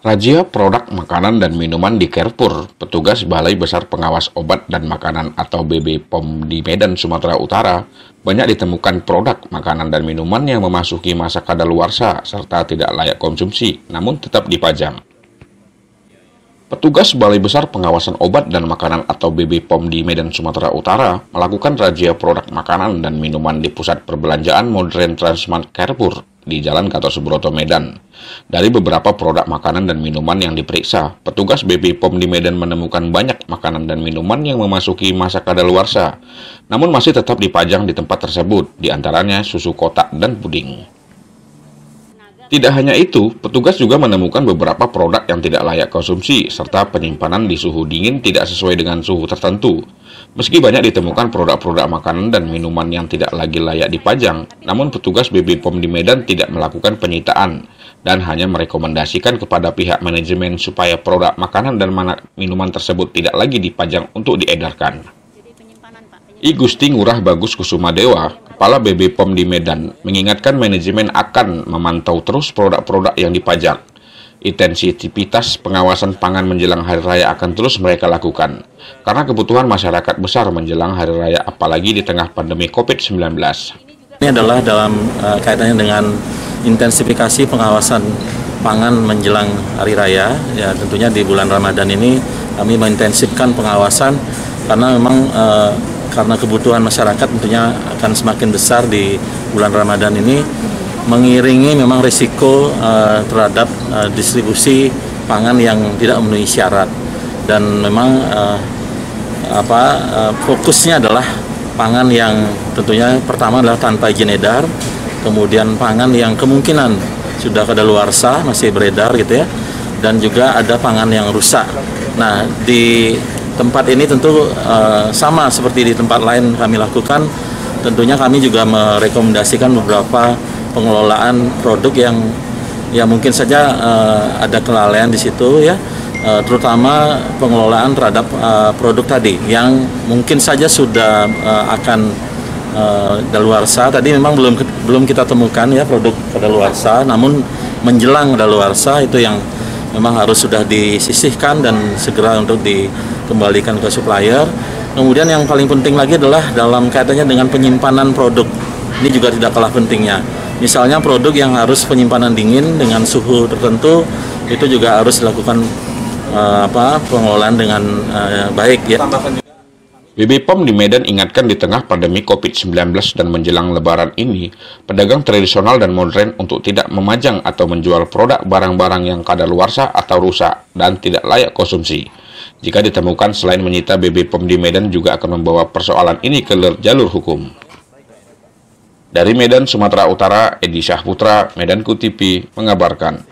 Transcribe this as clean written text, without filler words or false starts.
Razia produk makanan dan minuman di Carrefour, petugas Balai Besar Pengawas Obat dan Makanan atau BB POM di Medan, Sumatera Utara, banyak ditemukan produk makanan dan minuman yang memasuki masa kadaluarsa serta tidak layak konsumsi, namun tetap dipajang. Petugas Balai Besar Pengawasan Obat dan Makanan atau BB POM di Medan, Sumatera Utara, melakukan razia produk makanan dan minuman di Pusat Perbelanjaan Modern Transmart Carrefour di Jalan Gatot Subroto, Medan. Dari beberapa produk makanan dan minuman yang diperiksa, petugas BB POM di Medan menemukan banyak makanan dan minuman yang memasuki masa kadaluarsa, namun masih tetap dipajang di tempat tersebut, diantaranya susu kotak dan puding. Tidak hanya itu, petugas juga menemukan beberapa produk yang tidak layak konsumsi, serta penyimpanan di suhu dingin tidak sesuai dengan suhu tertentu. Meski banyak ditemukan produk-produk makanan dan minuman yang tidak lagi layak dipajang, namun petugas BB POM di Medan tidak melakukan penyitaan, dan hanya merekomendasikan kepada pihak manajemen supaya produk makanan dan minuman tersebut tidak lagi dipajang untuk diedarkan. I Gusti Ngurah Bagus Kusuma Dewa, Kepala BB POM di Medan, mengingatkan manajemen akan memantau terus produk-produk yang dipajang. Intensitas pengawasan pangan menjelang Hari Raya akan terus mereka lakukan, karena kebutuhan masyarakat besar menjelang Hari Raya, apalagi di tengah pandemi COVID-19. Ini adalah dalam kaitannya dengan intensifikasi pengawasan pangan menjelang Hari Raya. Ya, tentunya di bulan Ramadan ini kami mengintensifkan pengawasan karena memang karena kebutuhan masyarakat tentunya akan semakin besar di bulan Ramadan ini, mengiringi memang risiko terhadap distribusi pangan yang tidak memenuhi syarat, dan memang fokusnya adalah pangan yang tentunya pertama adalah tanpa izin edar, kemudian pangan yang kemungkinan sudah kadaluarsa masih beredar gitu ya, dan juga ada pangan yang rusak. Nah, di tempat ini tentu sama seperti di tempat lain kami lakukan, tentunya kami juga merekomendasikan beberapa pengelolaan produk yang mungkin saja ada kelalaian di situ ya, terutama pengelolaan terhadap produk tadi yang mungkin saja sudah akan daluarsa. Tadi memang belum kita temukan ya produk kadaluarsa, namun menjelang daluarsa itu yang memang harus sudah disisihkan dan segera untuk dikembalikan ke supplier. Kemudian yang paling penting lagi adalah dalam kaitannya dengan penyimpanan produk. Ini juga tidak kalah pentingnya. Misalnya produk yang harus penyimpanan dingin dengan suhu tertentu, itu juga harus dilakukan pengelolaan dengan baik ya. BB POM di Medan ingatkan di tengah pandemi COVID-19 dan menjelang Lebaran ini, pedagang tradisional dan modern untuk tidak memajang atau menjual produk barang-barang yang kadaluarsa atau rusak dan tidak layak konsumsi. Jika ditemukan, selain menyita, BB POM di Medan juga akan membawa persoalan ini ke jalur hukum. Dari Medan, Sumatera Utara, Edi Syahputra, Medanku TV, mengabarkan.